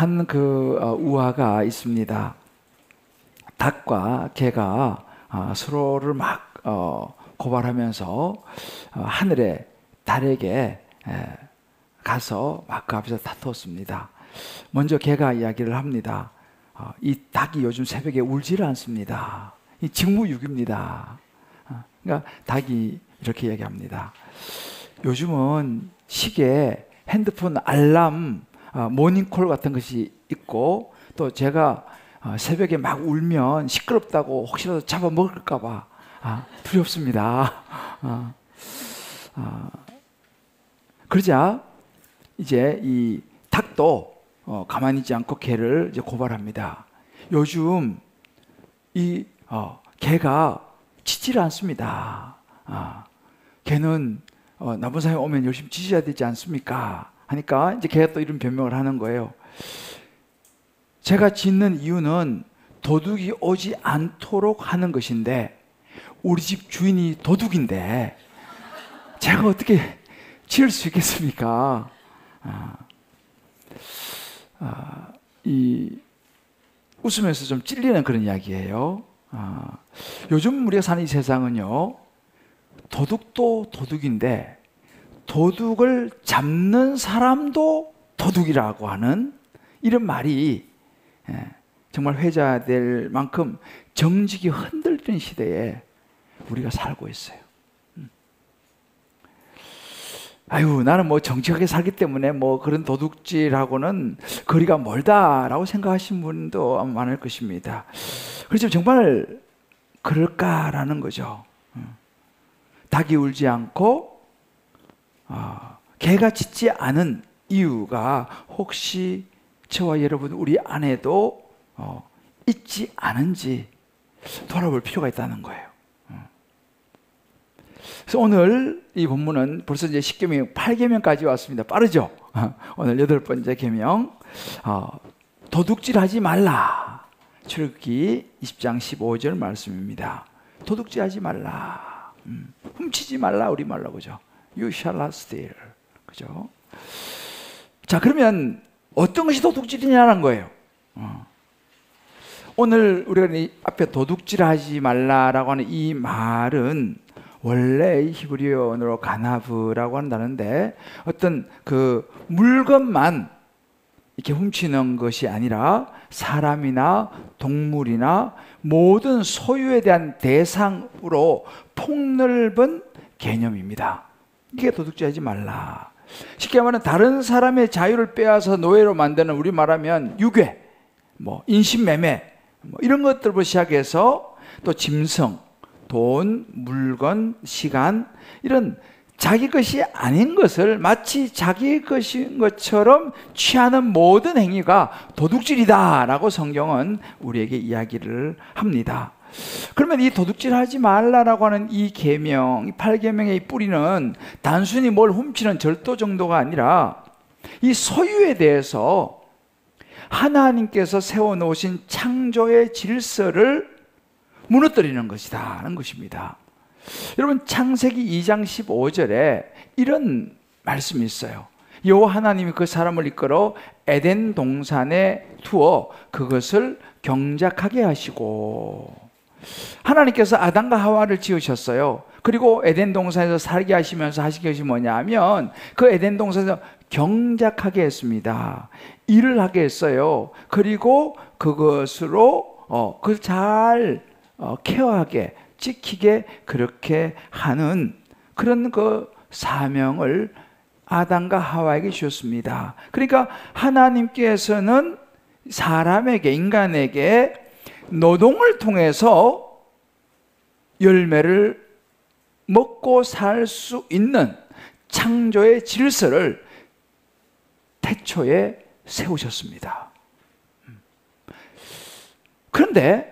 한 우화가 있습니다. 닭과 개가 서로를 막 고발하면서 하늘의 달에게 가서 막 그 앞에서 다투었습니다. 먼저 개가 이야기를 합니다. 이 닭이 요즘 새벽에 울지를 않습니다. 이 직무유기입니다. 그러니까 닭이 이렇게 이야기합니다. 요즘은 시계, 핸드폰 알람, 모닝콜 같은 것이 있고, 또 제가 새벽에 막 울면 시끄럽다고 혹시라도 잡아먹을까봐 두렵습니다. 그러자 이제 이 닭도 가만히 있지 않고 개를 이제 고발합니다. 요즘 이 개가 짖지를 않습니다. 개는 나쁜 사람이 오면 열심히 짖어야 되지 않습니까? 하니까 이제 개가 또 이런 변명을 하는 거예요. 제가 짖는 이유는 도둑이 오지 않도록 하는 것인데, 우리 집 주인이 도둑인데 제가 어떻게 짖을 수 있겠습니까? 웃으면서 좀 찔리는 그런 이야기예요. 요즘 우리가 사는 이 세상은요, 도둑도 도둑인데 도둑을 잡는 사람도 도둑이라고 하는 이런 말이 정말 회자될 만큼 정직이 흔들리는 시대에 우리가 살고 있어요. 아유, 나는 뭐 정직하게 살기 때문에 뭐 그런 도둑질하고는 거리가 멀다라고 생각하시는 분도 아마 많을 것입니다. 그렇지만 정말 그럴까라는 거죠. 닭이 울지 않고 개가 짖지 않은 이유가 혹시 저와 여러분, 우리 안에도 있지 않은지 돌아볼 필요가 있다는 거예요. 그래서 오늘 이 본문은 벌써 이제 10계명, 8계명까지 왔습니다. 빠르죠? 오늘 8번째 계명, 도둑질하지 말라. 출애굽기 20장 15절 말씀입니다. 도둑질하지 말라. 훔치지 말라, 우리말로 그죠? You shall not steal. 그죠? 자, 그러면 어떤 것이 도둑질이냐는 거예요. 오늘 우리가 이 앞에 도둑질하지 말라라고 하는 이 말은 원래 히브리어로 가나브라고 한다는데, 어떤 그 물건만 이렇게 훔치는 것이 아니라 사람이나 동물이나 모든 소유에 대한 대상으로 폭넓은 개념입니다. 이게 도둑질하지 말라. 쉽게 말하면 다른 사람의 자유를 빼앗아 노예로 만드는, 우리 말하면 유괴, 뭐 인신매매, 뭐 이런 것들부터 시작해서 또 짐승, 돈, 물건, 시간, 이런 자기 것이 아닌 것을 마치 자기 것인 것처럼 취하는 모든 행위가 도둑질이다 라고 성경은 우리에게 이야기를 합니다. 그러면 이 도둑질하지 말라라고 하는 이 계명, 이 8계명의 뿌리는 단순히 뭘 훔치는 절도 정도가 아니라 이 소유에 대해서 하나님께서 세워놓으신 창조의 질서를 무너뜨리는 것이다 하는 것입니다. 여러분, 창세기 2장 15절에 이런 말씀이 있어요. 여호와 하나님이 그 사람을 이끌어 에덴 동산에 두어 그것을 경작하게 하시고, 하나님께서 아담과 하와를 지으셨어요. 그리고 에덴 동산에서 살게 하시면서 하신 것이 뭐냐 하면, 그 에덴 동산에서 경작하게 했습니다. 일을 하게 했어요. 그리고 그것으로 그걸 잘 케어하게, 지키게, 그렇게 하는 그런 그 사명을 아담과 하와에게 주셨습니다. 그러니까 하나님께서는 사람에게, 인간에게 노동을 통해서 열매를 먹고 살 수 있는 창조의 질서를 태초에 세우셨습니다. 그런데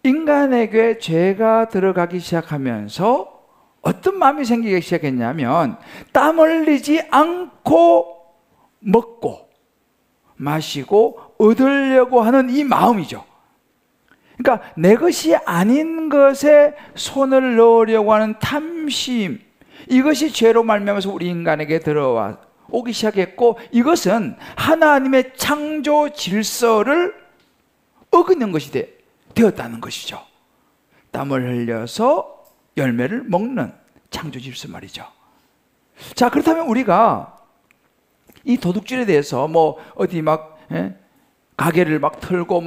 인간에게 죄가 들어가기 시작하면서 어떤 마음이 생기기 시작했냐면, 땀 흘리지 않고 먹고 마시고 얻으려고 하는 이 마음이죠. 그러니까 내 것이 아닌 것에 손을 넣으려고 하는 탐심, 이것이 죄로 말미암아서 우리 인간에게 들어와 오기 시작했고, 이것은 하나님의 창조 질서를 어기는 것이 되었다는 것이죠. 땀을 흘려서 열매를 먹는 창조 질서 말이죠. 자, 그렇다면 우리가 이 도둑질에 대해서 어디 가게를 털고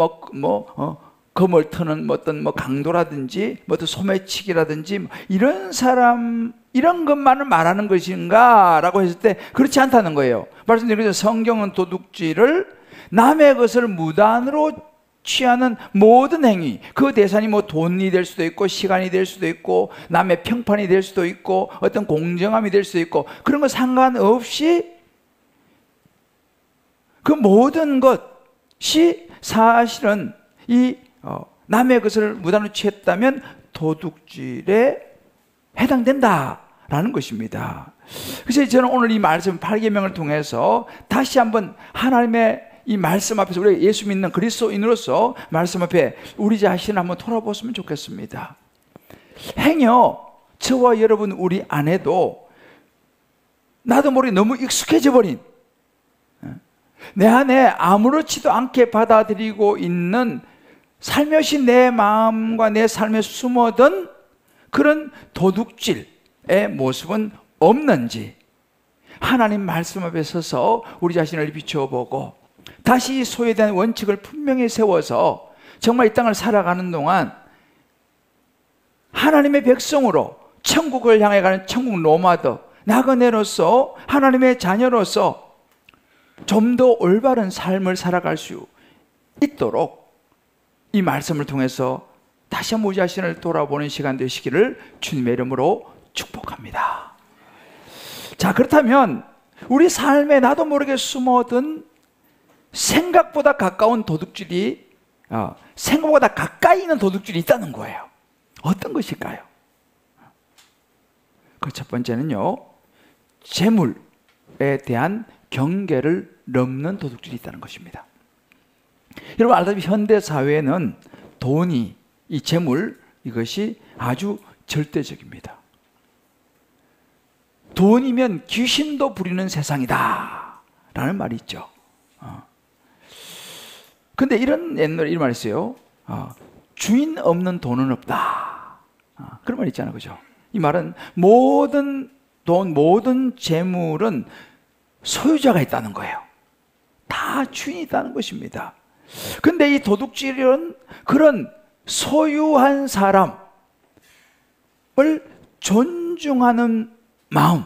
검을 트는 어떤 강도라든지 어떤 소매치기라든지 이런 사람, 이런 것만을 말하는 것인가 라고 했을 때 그렇지 않다는 거예요. 말씀드린 것처럼 성경은 도둑질을 남의 것을 무단으로 취하는 모든 행위, 그 대상이 돈이 될 수도 있고 시간이 될 수도 있고 남의 평판이 될 수도 있고 어떤 공정함이 될 수도 있고 그런 거 상관없이 그 모든 것이 사실은 남의 것을 무단으로 취했다면 도둑질에 해당된다라는 것입니다. 그래서 저는 오늘 이 말씀 8계명을 통해서 다시 한번 하나님의 이 말씀 앞에서 우리가 예수 믿는 그리스도인으로서 말씀 앞에 우리 자신을 한번 돌아보았으면 좋겠습니다. 행여 저와 여러분 우리 안에도 나도 모르게 너무 익숙해져 버린 내 안에 아무렇지도 않게 받아들이고 있는 살며시 내 마음과 내 삶에 숨어든 그런 도둑질의 모습은 없는지 하나님 말씀 앞에 서서 우리 자신을 비춰보고 다시 소유에 대한 원칙을 분명히 세워서 정말 이 땅을 살아가는 동안 하나님의 백성으로 천국을 향해 가는 천국 노마드 나그네로서 하나님의 자녀로서 좀 더 올바른 삶을 살아갈 수 있도록 이 말씀을 통해서 다시 한번 우리 자신을 돌아보는 시간 되시기를 주님의 이름으로 축복합니다. 자, 그렇다면 우리 삶에 나도 모르게 숨어든 생각보다 가까운 도둑질이 생각보다 가까이 있는 도둑질이 있다는 거예요. 어떤 것일까요? 그 첫 번째는요, 재물에 대한 경계를 넘는 도둑질이 있다는 것입니다. 여러분 알다시피 현대 사회에는 돈이, 이 재물, 이것이 아주 절대적입니다. 돈이면 귀신도 부리는 세상이다 라는 말이 있죠. 근데 옛날에 이런 말이 있어요. 주인 없는 돈은 없다. 그런 말이 있잖아요. 그죠? 이 말은 모든 돈, 모든 재물은 소유자가 있다는 거예요. 다 주인이 있다는 것입니다. 근데 이 도둑질은 그런 소유한 사람을 존중하는 마음.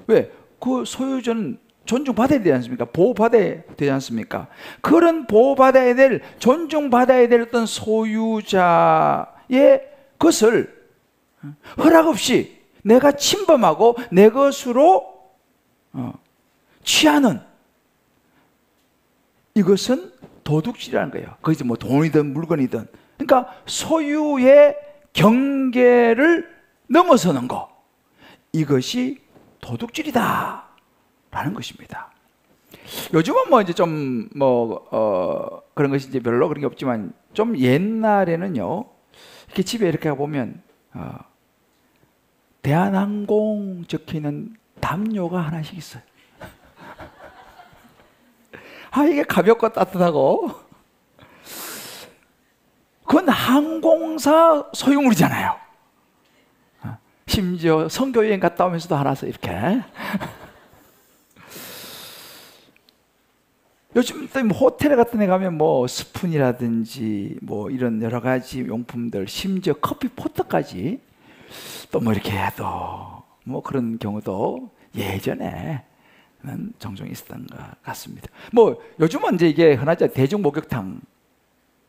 왜? 그 소유자는 존중받아야 되지 않습니까? 보호받아야 되지 않습니까? 그런 보호받아야 될, 존중받아야 될 어떤 소유자의 것을 허락 없이 내가 침범하고 내 것으로 취하는 이것은 도둑질이라는 거예요. 거기서 돈이든 물건이든. 그러니까 소유의 경계를 넘어서는 거. 이것이 도둑질이다 라는 것입니다. 요즘은 이제 좀 그런 것이 이제 별로 그런 게 없지만 좀 옛날에는요, 이렇게 집에 이렇게 보면 대한항공 적혀 있는 담요가 하나씩 있어요. 이게 가볍고 따뜻하고 그건 항공사 소유물이잖아요. 심지어 선교여행 갔다 오면서도 하나 써 이렇게. 요즘 또 호텔 같은 데 가면 스푼이라든지 이런 여러 가지 용품들, 심지어 커피 포트까지 또 이렇게 해도 그런 경우도 예전에는 종종 있었던 것 같습니다. 요즘은 이제 이게 흔하죠. 대중 목욕탕.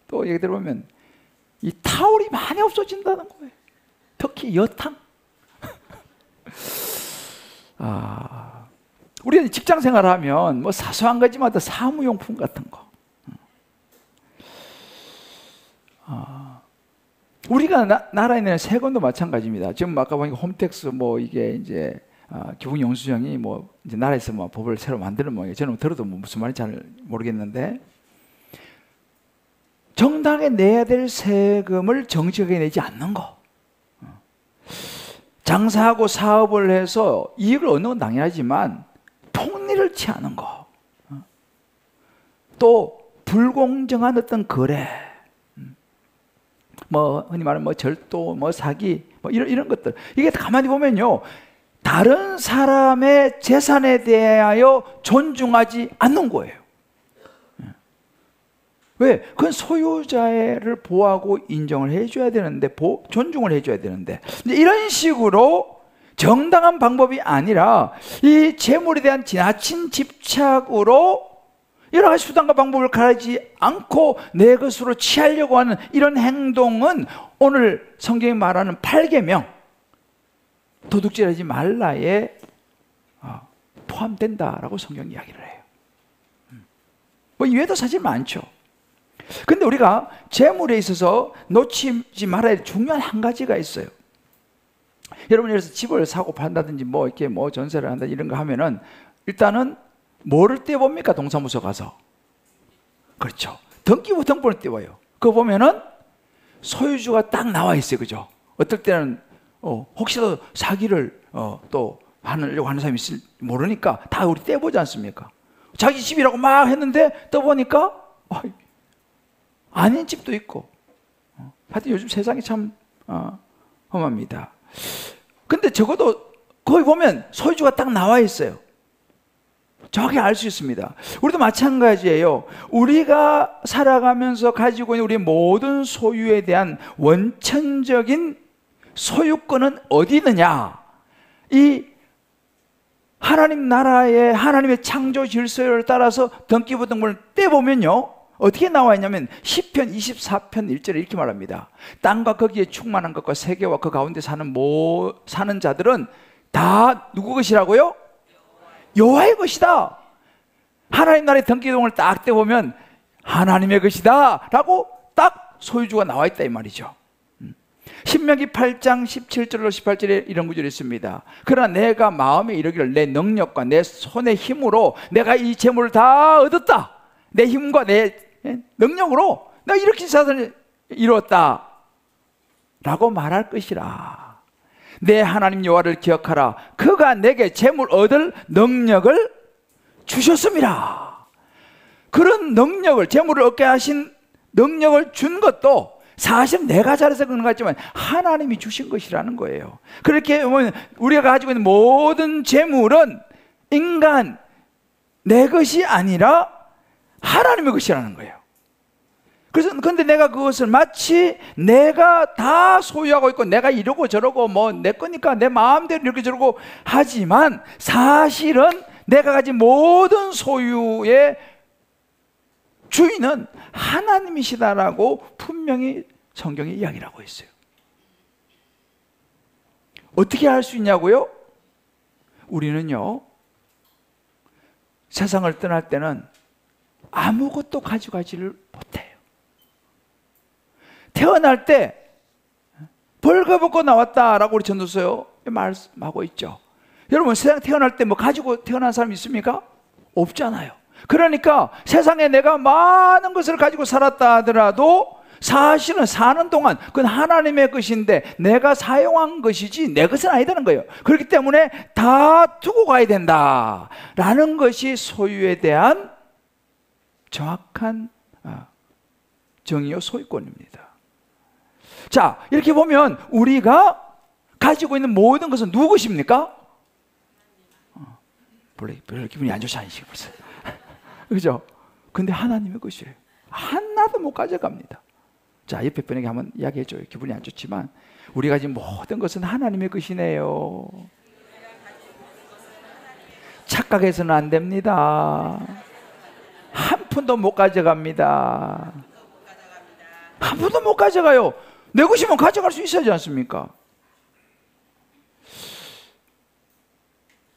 또 얘기 들어보면 이 타올이 많이 없어진다는 거예요. 특히 여탕. 우리가 직장 생활하면 사소한 거지만 또 사무용품 같은 거. 우리가 나라에 있는 세금도 마찬가지입니다. 지금 아까 보니까 홈택스 이게 이제 기분 영수증이 이제 나라에서 법을 새로 만드는 모양이에요. 저는 들어도 무슨 말인지 잘 모르겠는데 정당에 내야 될 세금을 정직하게 내지 않는 거. 장사하고 사업을 해서 이익을 얻는 건 당연하지만 폭리를 그렇지 않은 거, 또 불공정한 어떤 거래, 뭐 흔히 말하는 뭐 절도, 뭐 사기, 뭐 이런 것들, 이게 가만히 보면요, 다른 사람의 재산에 대하여 존중하지 않는 거예요. 왜? 그건 소유자를 보호하고 인정을 해줘야 되는데, 존중을 해줘야 되는데, 이런 식으로 정당한 방법이 아니라 이 재물에 대한 지나친 집착으로 여러 가지 수단과 방법을 가리지 않고 내 것으로 취하려고 하는 이런 행동은 오늘 성경이 말하는 8계명 도둑질하지 말라에 포함된다라고 성경이 이야기를 해요. 뭐 이외에도 사실 많죠. 근데 우리가 재물에 있어서 놓치지 말아야 할 중요한 한 가지가 있어요. 여러분, 예를 들어서 집을 사고 판다든지 뭐 이렇게 뭐 전세를 한다 이런 거 하면은 일단은 뭐를 떼봅니까? 동사무소 가서. 그렇죠. 등기부등본을 떼워요. 그거 보면은 소유주가 딱 나와 있어요. 그죠? 어떨 때는 혹시라도 사기를 또 하려고 하는 사람이 있을 모르니까 다 우리 떼보지 않습니까? 자기 집이라고 막 했는데 떠보니까 아닌 집도 있고. 하여튼 요즘 세상이 참 험합니다. 근데 적어도 거기 보면 소유주가 딱 나와 있어요. 정확히 알 수 있습니다. 우리도 마찬가지예요. 우리가 살아가면서 가지고 있는 우리 모든 소유에 대한 원천적인 소유권은 어디 있느냐? 이 하나님 나라의 하나님의 창조 질서를 따라서 등기부등본을 떼보면요, 어떻게 나와 있냐면 시편 24편 1절에 이렇게 말합니다. 땅과 거기에 충만한 것과 세계와 그 가운데 사는 자들은 다 누구 것이라고요? 여호와의 것이다. 하나님 나라의 등기부등본을 딱 떼보면 하나님의 것이다 라고 딱 소유주가 나와 있다 이 말이죠. 신명기 8장 17절로 18절에 이런 구절이 있습니다. 그러나 내가 마음에 이르기를 내 능력과 내 손의 힘으로 내가 이 재물을 다 얻었다. 내 힘과 내 능력으로 내가 이렇게 사단을 이루었다 라고 말할 것이라. 내 하나님 여호와를 기억하라. 그가 내게 재물 얻을 능력을 주셨습니다. 그런 능력을, 재물을 얻게 하신 능력을 준 것도 사실 내가 잘해서 그런 것 같지만 하나님이 주신 것이라는 거예요. 그렇게 보면 우리가 가지고 있는 모든 재물은 인간 내 것이 아니라 하나님의 것이라는 거예요. 그래서 근데 내가 그것을 마치 내가 다 소유하고 있고 내가 이러고 저러고 뭐 내 거니까 내 마음대로 이렇게 저러고 하지만 사실은 내가 가진 모든 소유의 주인은 하나님이시다라고 분명히 성경이 이야기를 하고 있어요. 어떻게 할 수 있냐고요? 우리는요, 세상을 떠날 때는 아무것도 가져가지를 못해요. 태어날 때 벌거벗고 나왔다라고 우리 전도서요 말씀하고 있죠. 여러분, 세상 태어날 때 뭐 가지고 태어난 사람 있습니까? 없잖아요. 그러니까 세상에 내가 많은 것을 가지고 살았다 하더라도 사실은 사는 동안 그건 하나님의 것인데 내가 사용한 것이지 내 것은 아니다는 거예요. 그렇기 때문에 다 두고 가야 된다라는 것이 소유에 대한 정확한 정의요 소유권입니다. 자, 이렇게 보면 우리가 가지고 있는 모든 것은 누구 것입니까? 별로 기분이 안 좋지 않으시고 벌써. 그죠? 근데 하나님의 것이에요. 하나도 못 가져갑니다. 자, 옆에 분에게 한번 이야기해줘요. 기분이 안 좋지만 우리가 가진 모든 것은 하나님의 것이네요. 착각해서는 안 됩니다. 한 푼도 못 가져갑니다. 한 푼도 못 가져가요. 내 것이면 가져갈 수 있어야지 않습니까?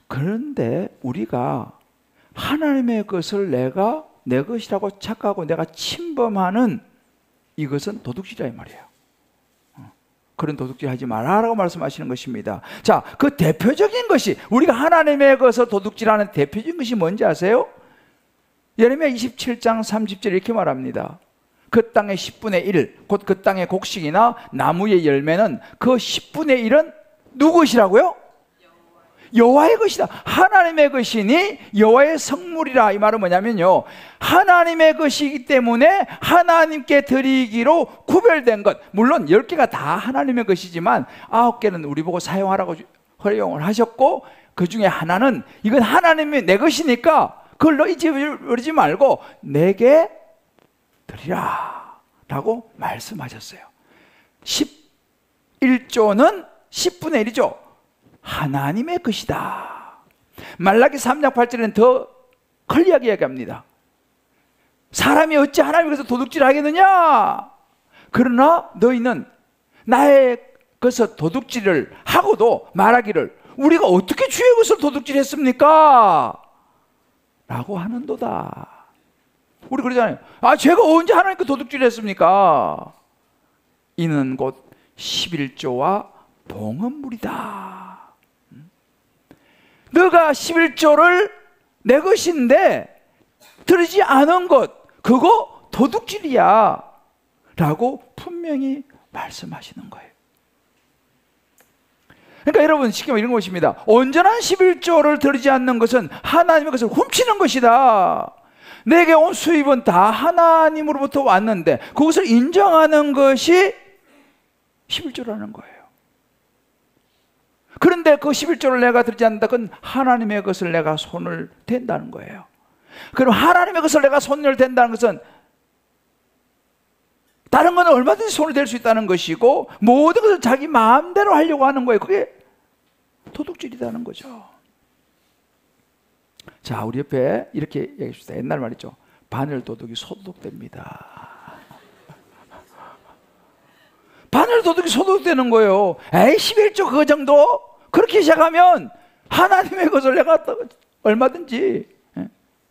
그런데 우리가 하나님의 것을 내가 내 것이라고 착각하고 내가 침범하는 이것은 도둑질이야 이 말이에요. 그런 도둑질 하지 마라라고 말씀하시는 것입니다. 자, 그 대표적인 것이 우리가 하나님의 것을 도둑질하는 대표적인 것이 뭔지 아세요? 예레미야 27장 30절 이렇게 말합니다. 그 땅의 10분의 1, 곧 그 땅의 곡식이나 나무의 열매는 그 10분의 1은 누구 것이라고요? 여호와의 것이다. 하나님의 것이니 여호와의 성물이라. 이 말은 뭐냐면요, 하나님의 것이기 때문에 하나님께 드리기로 구별된 것. 물론 10개가 다 하나님의 것이지만 9개는 우리 보고 사용하라고 허용을 하셨고, 그 중에 하나는 이건 하나님의 내 것이니까 그걸 너 잊어버리지 말고 내게 드리라 라고 말씀하셨어요. 11조는 10분의 1이죠. 하나님의 것이다. 말라기 3장 8절에는 더 클리어하게 얘기합니다. 사람이 어찌 하나님의 것을 도둑질 하겠느냐? 그러나 너희는 나의 것을 도둑질을 하고도 말하기를 우리가 어떻게 주의 것을 도둑질했습니까? 라고 하는도다. 우리 그러잖아요. 제가 언제 하나님 것 도둑질했습니까? 이는 곧 11조와 봉헌물이다. 너가 11조를 내 것인데 드리지 않은 것, 그거 도둑질이야 라고 분명히 말씀하시는 거예요. 그러니까 여러분, 쉽게 말하면 이런 것입니다. 온전한 11조를 드리지 않는 것은 하나님의 것을 훔치는 것이다. 내게 온 수입은 다 하나님으로부터 왔는데 그것을 인정하는 것이 11조라는 거예요. 그런데 그 11조를 내가 드리지 않는다, 그건 하나님의 것을 내가 손을 댄다는 거예요. 그럼 하나님의 것을 내가 손을 댄다는 것은 다른 건 얼마든지 손을 댈 수 있다는 것이고 모든 것을 자기 마음대로 하려고 하는 거예요. 그게 도둑질이라는 거죠. 자, 우리 옆에 이렇게 얘기합시다. 옛날 말이죠. 바늘 도둑이 소독됩니다. 바늘 도둑이 소독되는 거예요. 11조 그 정도? 그렇게 시작하면 하나님의 것을 내가 얼마든지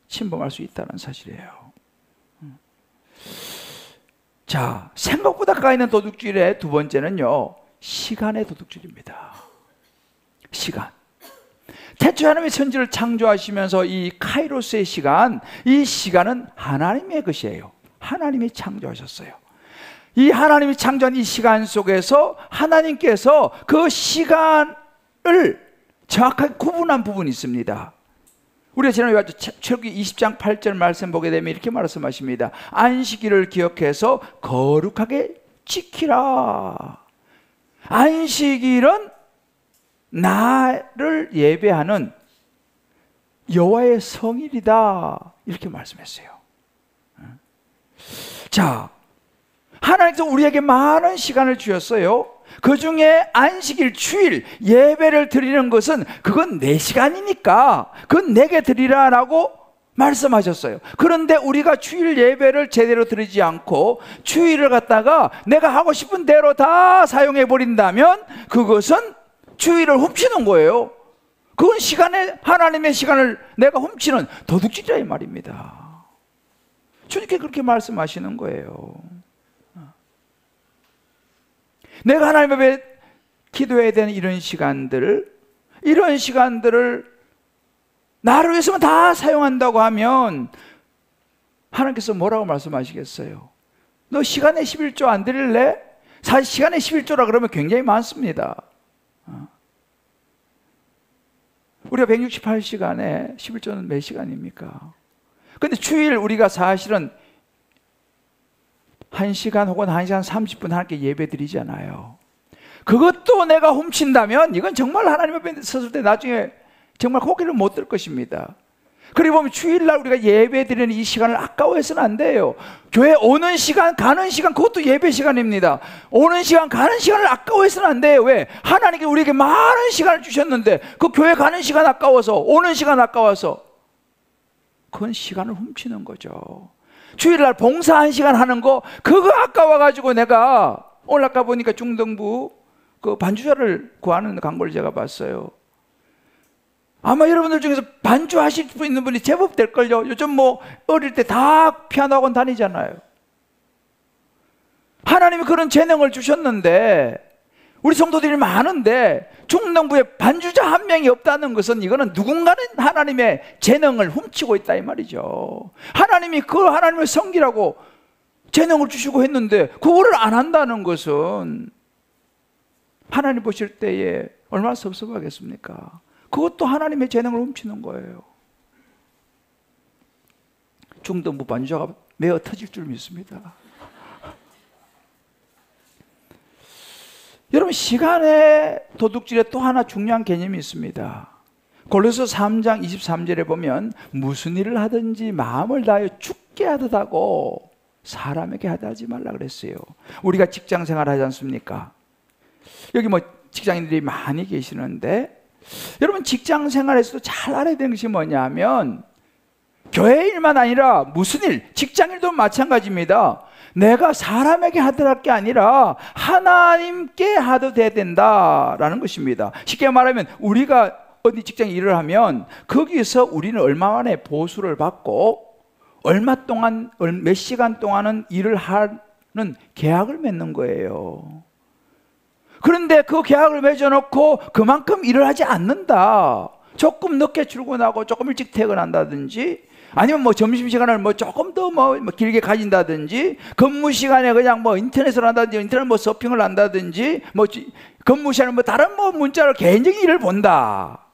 침범할 수 있다는 사실이에요. 자, 생각보다 가까이 있는 도둑질의 두 번째는요, 시간의 도둑질입니다. 시간. 태초에 하나님의 천지를 창조하시면서 이 카이로스의 시간, 이 시간은 하나님의 것이에요. 하나님이 창조하셨어요. 이 하나님이 창조한 이 시간 속에서 하나님께서 그 시간을 정확하게 구분한 부분이 있습니다. 우리가 지난주에 출애굽기 20장 8절 말씀 보게 되면 이렇게 말씀하십니다. 안식일을 기억해서 거룩하게 지키라. 안식일은 나를 예배하는 여호와의 성일이다. 이렇게 말씀했어요. 자, 하나님께서 우리에게 많은 시간을 주셨어요. 그 중에 안식일, 주일, 예배를 드리는 것은 그건 내 시간이니까 그건 내게 드리라라고 말씀하셨어요. 그런데 우리가 주일 예배를 제대로 드리지 않고 주일을 갖다가 내가 하고 싶은 대로 다 사용해 버린다면 그것은 주일을 훔치는 거예요. 그건 하나님의 시간을 내가 훔치는 도둑질이라 이 말입니다. 주님께 그렇게 말씀하시는 거예요. 내가 하나님 앞에 기도해야 되는 이런 시간들을 나를 위해서만 다 사용한다고 하면 하나님께서 뭐라고 말씀하시겠어요? 너 시간에 11조 안 드릴래? 사실 시간에 11조라 그러면 굉장히 많습니다. 우리가 168시간에 11조는 몇 시간입니까? 근데 주일 우리가 사실은 1시간 혹은 1시간 30분 하나님께 예배 드리잖아요. 그것도 내가 훔친다면 이건 정말 하나님 앞에 섰을 때 나중에 정말 고개를 못 들 것입니다. 그리고 보면 주일날 우리가 예배 드리는 이 시간을 아까워해서는 안 돼요. 교회 오는 시간, 가는 시간, 그것도 예배 시간입니다. 오는 시간, 가는 시간을 아까워해서는 안 돼요. 왜? 하나님께 우리에게 많은 시간을 주셨는데 그 교회 가는 시간 아까워서, 오는 시간 아까워서, 그건 시간을 훔치는 거죠. 주일날 봉사 1시간 하는 거 그거 아까워가지고 내가 오늘 아까 보니까 중등부 그 반주자를 구하는 광고를 제가 봤어요. 아마 여러분들 중에서 반주하실 수 있는 분이 제법 될걸요. 요즘 뭐 어릴 때 다 피아노 학원 다니잖아요. 하나님이 그런 재능을 주셨는데 우리 성도들이 많은데 중등부에 반주자 한 명이 없다는 것은 이거는 누군가는 하나님의 재능을 훔치고 있다 이 말이죠. 하나님이 그 하나님을 섬기라고 재능을 주시고 했는데 그거를 안 한다는 것은 하나님 보실 때에 얼마나 섭섭하겠습니까? 그것도 하나님의 재능을 훔치는 거예요. 중등부 반주자가 매어 터질 줄 믿습니다. 여러분, 시간의 도둑질에 또 하나 중요한 개념이 있습니다. 골로새 3장 23절에 보면 무슨 일을 하든지 마음을 다하여 죽게 하듯 하고 사람에게 하지 말라 그랬어요. 우리가 직장 생활 하지 않습니까? 여기 뭐 직장인들이 많이 계시는데, 여러분 직장 생활에서도 잘 알아야 되는 것이 뭐냐면, 교회 일만 아니라 무슨 일, 직장 일도 마찬가지입니다. 내가 사람에게 하도록 할 게 아니라 하나님께 하도 돼야 된다라는 것입니다. 쉽게 말하면 우리가 어디 직장 일을 하면 거기서 우리는 얼마 만에 보수를 받고 얼마 동안, 몇 시간 동안은 일을 하는 계약을 맺는 거예요. 그런데 그 계약을 맺어놓고 그만큼 일을 하지 않는다. 조금 늦게 출근하고 조금 일찍 퇴근한다든지, 아니면 뭐 점심시간을 뭐 조금 더 뭐 길게 가진다든지, 근무 시간에 그냥 뭐 인터넷을 한다든지, 인터넷 뭐 서핑을 한다든지, 뭐 근무 시간에 뭐 다른 뭐 문자로 개인적인 일을 본다.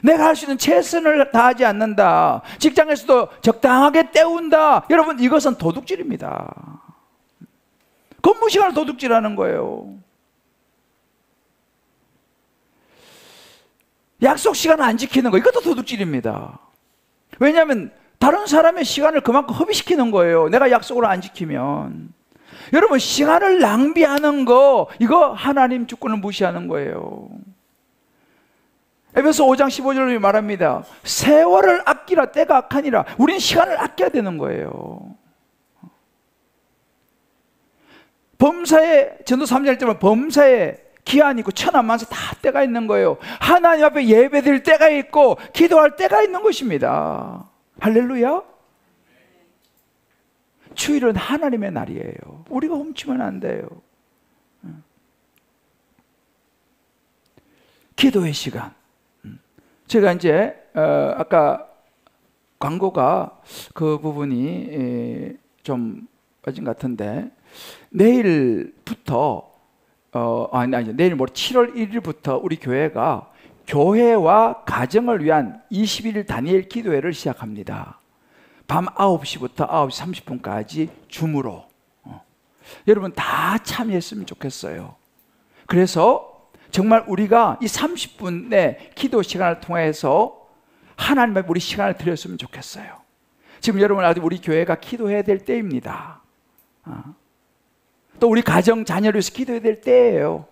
내가 할 수 있는 최선을 다하지 않는다. 직장에서도 적당하게 때운다. 여러분, 이것은 도둑질입니다. 근무 시간을 도둑질하는 거예요. 약속 시간을 안 지키는 거, 이것도 도둑질입니다. 왜냐하면 다른 사람의 시간을 그만큼 허비시키는 거예요. 내가 약속을 안 지키면. 여러분, 시간을 낭비하는 거, 이거 하나님 주권을 무시하는 거예요. 에베소 5장 15절에 말합니다. 세월을 아끼라 때가 악하니라. 우리는 시간을 아껴야 되는 거예요. 범사에, 전도 3장 1절에 범사에 기한이 있고 천한만사 다 때가 있는 거예요. 하나님 앞에 예배드릴 때가 있고 기도할 때가 있는 것입니다. 할렐루야. 주일은 하나님의 날이에요. 우리가 훔치면 안 돼요. 기도의 시간. 제가 이제 아까 광고가 그 부분이 좀 빠진 것 같은데, 내일부터 내일 모레 7월 1일부터 우리 교회가 교회와 가정을 위한 21일 다니엘 기도회를 시작합니다. 밤 9시부터 9시 30분까지 줌으로. 여러분 다 참여했으면 좋겠어요. 그래서 정말 우리가 이 30분의 기도 시간을 통해서 하나님 앞에 우리 시간을 드렸으면 좋겠어요. 지금 여러분, 아직 우리 교회가 기도해야 될 때입니다. 또 우리 가정 자녀를 위해서 기도해야 될 때예요.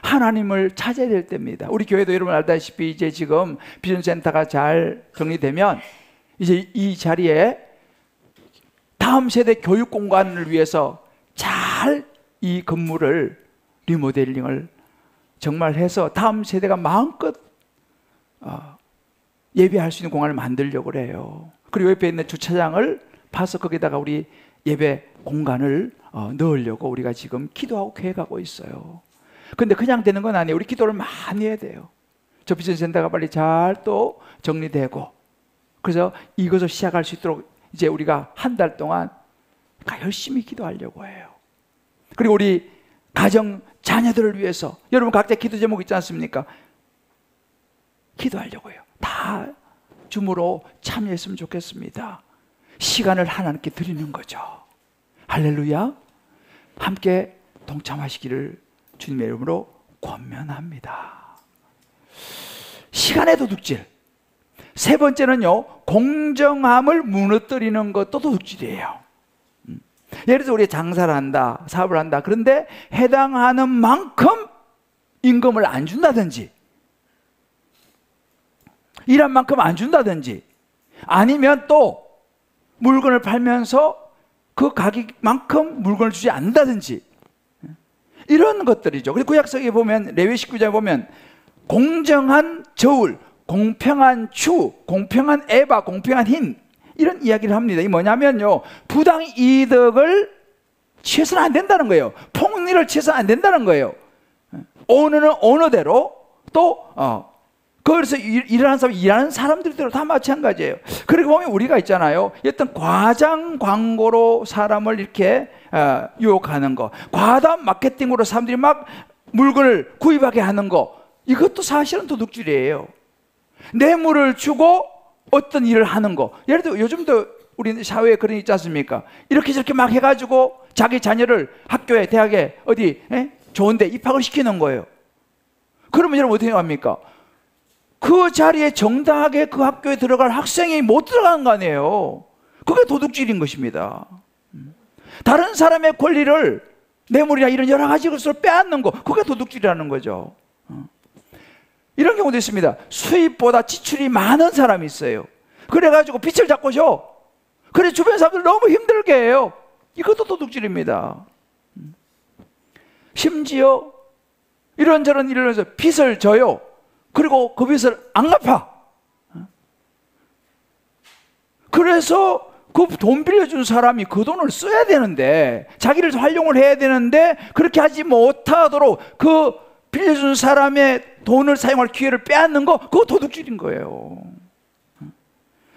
하나님을 찾아야 될 때입니다. 우리 교회도 여러분 알다시피 이제 지금 비전센터가 잘 정리되면 이제 이 자리에 다음 세대 교육 공간을 위해서 잘 이 건물을 리모델링을 정말 해서 다음 세대가 마음껏 예배할 수 있는 공간을 만들려고 해요. 그리고 옆에 있는 주차장을 파서 거기다가 우리 예배 공간을 넣으려고 우리가 지금 기도하고 계획하고 있어요. 근데 그냥 되는 건 아니에요. 우리 기도를 많이 해야 돼요. 저 비전센터가 빨리 잘 또 정리되고, 그래서 이것을 시작할 수 있도록 이제 우리가 한 달 동안 열심히 기도하려고 해요. 그리고 우리 가정 자녀들을 위해서 여러분 각자 기도 제목 있지 않습니까? 기도하려고 해요. 다 줌으로 참여했으면 좋겠습니다. 시간을 하나님께 드리는 거죠. 할렐루야. 함께 동참하시기를 주님의 이름으로 권면합니다. 시간의 도둑질. 세 번째는요, 공정함을 무너뜨리는 것도 도둑질이에요. 예를 들어서 우리가 장사를 한다, 사업을 한다. 그런데 해당하는 만큼 임금을 안 준다든지, 일한 만큼 안 준다든지, 아니면 또 물건을 팔면서 그 가격만큼 물건을 주지 않는다든지, 이런 것들이죠. 그리고 구약성에 보면, 레위 19장에 보면 공정한 저울, 공평한 추, 공평한 에바, 공평한 흰, 이런 이야기를 합니다. 이게 뭐냐면요, 부당 이득을 취해서는 안 된다는 거예요. 폭리를 취해서는 안 된다는 거예요. 오너는 오너대로, 또 거기서 일하는 사람, 일하는 사람들대로 다 마찬가지예요. 그리고 보면 우리가 있잖아요, 어떤 과장 광고로 사람을 이렇게 유혹하는 거, 과다한 마케팅으로 사람들이 막 물건을 구입하게 하는 거, 이것도 사실은 도둑질이에요. 뇌물을 주고 어떤 일을 하는 거. 예를 들어 요즘도 우리 사회에 그런 게 있지 않습니까? 이렇게 저렇게 막 해가지고 자기 자녀를 학교에, 대학에, 어디 좋은데 입학을 시키는 거예요. 그러면 여러분 어떻게 합니까? 그 자리에 정당하게 그 학교에 들어갈 학생이 못 들어가는 거 아니에요. 그게 도둑질인 것입니다. 다른 사람의 권리를 뇌물이나 이런 여러 가지 것으로 빼앗는 거, 그게 도둑질이라는 거죠. 이런 경우도 있습니다. 수입보다 지출이 많은 사람이 있어요. 그래가지고 빚을 잡고 줘. 그래 주변 사람들 너무 힘들게 해요. 이것도 도둑질입니다. 심지어 이런저런 일을 해서 빚을 져요. 그리고 그 빚을 안 갚아. 그래서 그 돈 빌려준 사람이 그 돈을 써야 되는데, 자기를 활용을 해야 되는데 그렇게 하지 못하도록 그 빌려준 사람의 돈을 사용할 기회를 빼앗는 거, 그거 도둑질인 거예요.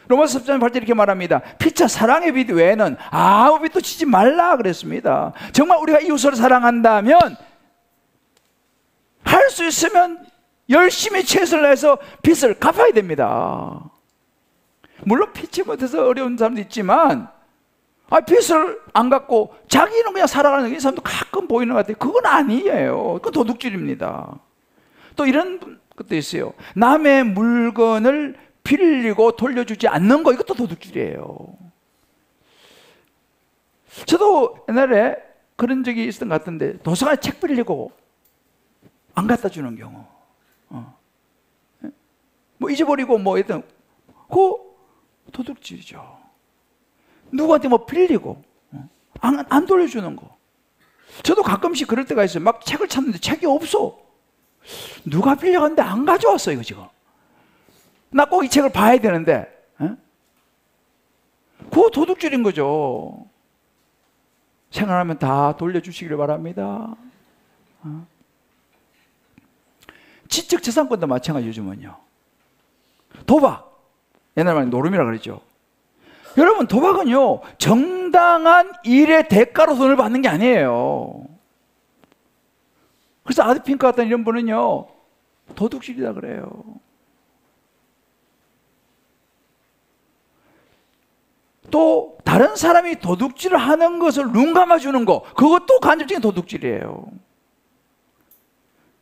로마서 13장 8절 이렇게 말합니다. 피차 사랑의 빚 외에는 아무 빚도 지지 말라 그랬습니다. 정말 우리가 이웃을 사랑한다면 할 수 있으면 열심히 최선을 다해서 빚을 갚아야 됩니다. 물론 피치 못해서 어려운 사람도 있지만, 빚을 안 갚고 자기는 그냥 살아가는 이 사람도 가끔 보이는 것 같아요. 그건 아니에요. 그건 도둑질입니다. 또 이런 것도 있어요. 남의 물건을 빌리고 돌려주지 않는 거, 이것도 도둑질이에요. 저도 옛날에 그런 적이 있었던 것 같은데, 도서관에 책 빌리고 안 갖다 주는 경우, 뭐 잊어버리고 뭐 일단 그 도둑질이죠. 누구한테 뭐 빌리고 안 돌려주는 거. 저도 가끔씩 그럴 때가 있어요. 막 책을 찾는데 책이 없어. 누가 빌려갔는데 안 가져왔어 이거 지금. 나 꼭 이 책을 봐야 되는데, 그거 도둑질인 거죠. 생각하면 다 돌려주시기를 바랍니다. 지적재산권도 마찬가지. 요즘은요, 도박, 옛날 말에 노름이라 그랬죠. 여러분, 도박은요 정당한 일의 대가로 돈을 받는 게 아니에요. 그래서 아드핑크 같은 이런 분은요 도둑질이다 그래요. 또 다른 사람이 도둑질을 하는 것을 눈 감아주는 거, 그것도 간접적인 도둑질이에요.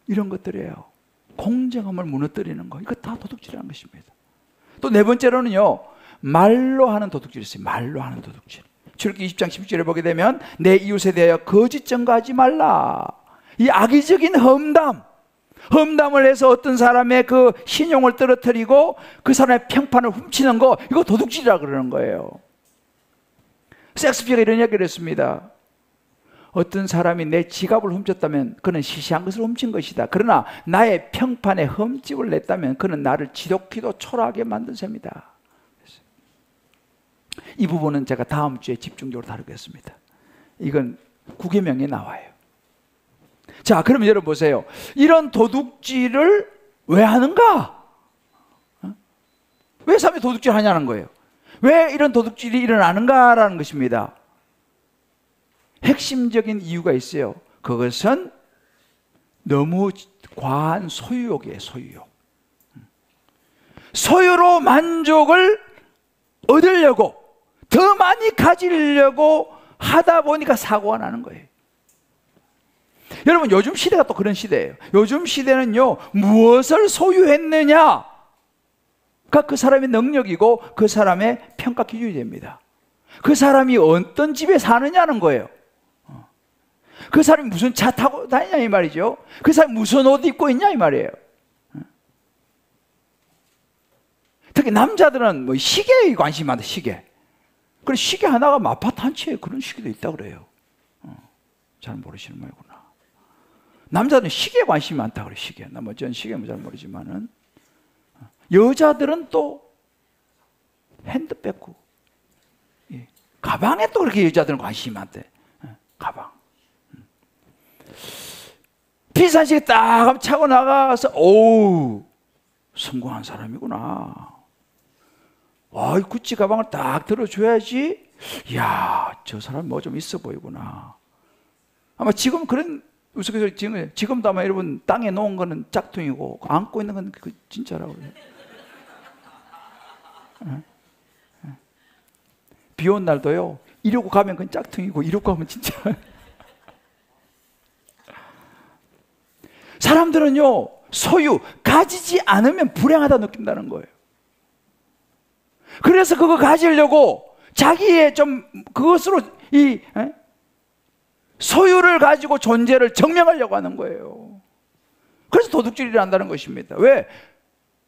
이런 것들이에요. 공정함을 무너뜨리는 거, 이거 다 도둑질이라는 것입니다. 또 네 번째로는요, 말로 하는 도둑질이 있어요. 말로 하는 도둑질. 출애굽기 20장 10절에 보게 되면 내 이웃에 대하여 거짓 증거하지 말라. 이 악의적인 험담을 해서 어떤 사람의 그 신용을 떨어뜨리고 그 사람의 평판을 훔치는 거, 이거 도둑질이라 그러는 거예요. 섹스피어가 이런 이야기를 했습니다. 어떤 사람이 내 지갑을 훔쳤다면 그는 시시한 것을 훔친 것이다. 그러나 나의 평판에 흠집을 냈다면 그는 나를 지독히도 초라하게 만든 셈이다. 이 부분은 제가 다음 주에 집중적으로 다루겠습니다. 이건 구계명에 나와요. 자, 그러면 여러분 보세요. 이런 도둑질을 왜 하는가? 왜 사람이 도둑질 하냐는 거예요. 왜 이런 도둑질이 일어나는가라는 것입니다. 핵심적인 이유가 있어요. 그것은 너무 과한 소유욕이에요. 소유로 만족을 얻으려고, 더 많이 가지려고 하다 보니까 사고가 나는 거예요. 여러분, 요즘 시대가 또 그런 시대예요. 요즘 시대는요, 무엇을 소유했느냐가 그 사람의 능력이고 그 사람의 평가 기준이 됩니다. 그 사람이 어떤 집에 사느냐는 거예요. 그 사람이 무슨 차 타고 다니냐 이 말이죠. 그 사람이 무슨 옷 입고 있냐 이 말이에요. 특히 남자들은 뭐 시계에 관심이 많다. 시계. 그래, 시계 하나가 뭐 아파트 한 채에 그런 시계도 있다 그래요. 잘 모르시는 말구나. 남자들은 시계에 관심이 많다 그래. 시계. 나 뭐 전 시계 뭐 잘 모르지만은, 여자들은 또 핸드백고, 가방에 또 그렇게 여자들은 관심이 많대. 가방. 비싼 시계 딱 차고 나가서, 오우, 성공한 사람이구나. 이 구찌 가방을 딱 들어줘야지, 이야, 저 사람 뭐 좀 있어 보이구나. 아마 지금 그런 우스갯소리 지금도 아마 여러분 땅에 놓은 거는 짝퉁이고 안고 있는 건 그 진짜라고 그래요. 비 온 날도요, 이러고 가면 그건 짝퉁이고 이러고 가면 진짜. 사람들은요, 소유, 가지지 않으면 불행하다 느낀다는 거예요. 그래서 그거 가지려고 자기의 좀 그것으로 이 소유를 가지고 존재를 증명하려고 하는 거예요. 그래서 도둑질이 한다는 것입니다. 왜?